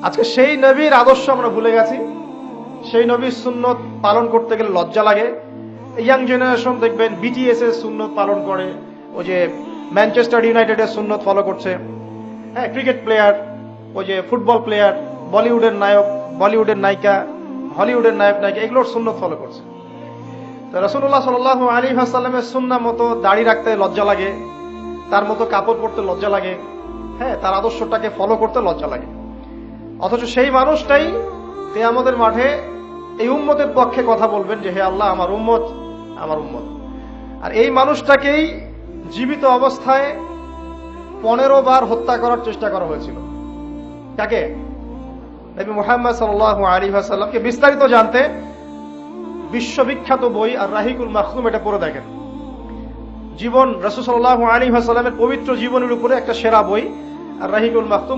আজকে সেই নবীর আদর্শ আমরা ভুলে গেছি। সেই নবীর সুন্নত পালন করতে গেলে লজ্জা লাগে। ইয়াং জেনারেশন দেখবেন বিটিএস এর সুন্নত পালন করে, ওই যে ম্যানচেস্টার ইউনাইটেডের সুন্নত ফলো করছে। হ্যাঁ, ক্রিকেট প্লেয়ার, ওই যে ফুটবল প্লেয়ার, বলিউডের নায়ক, বলিউডের নায়িকা, হলিউডের নায়ক নায়িকা, এগুলোর সুন্নত ফলো করছে। তো রাসূলুল্লাহ সাল্লাল্লাহু আলাইহি ওয়াসাল্লামের সুন্নাহ মতো দাড়ি রাখতে লজ্জা লাগে, তার মতো কাপড় পরতে লজ্জা লাগে, হ্যাঁ, তার আদর্শটাকে ফলো করতে লজ্জা লাগে। অথচ সেই মানুষটাই কিয়ামতের মাঠে এই উম্মতের পক্ষে কথা বলবেন যে হে আল্লাহ, আমার উম্মত, আমার উম্মত। আর এই মানুষটাকেই জীবিত অবস্থায় 15 বার হত্যা করার চেষ্টা করা হয়েছিল। তাকে নবী মুহাম্মদ সাল্লাল্লাহু আলাইহি ওয়াসাল্লামকে বিস্তারিত জানতে বিশ্ববিখ্যাত বই আর রাহিকুল মাখতুম এটা পড়ে দেখেন। জীবন রাসূল সাল্লাল্লাহু আলাইহি ওয়াসাল্লামের পবিত্র জীবনের উপরে একটা সেরা বই আর রাহিকুল মাখতুম।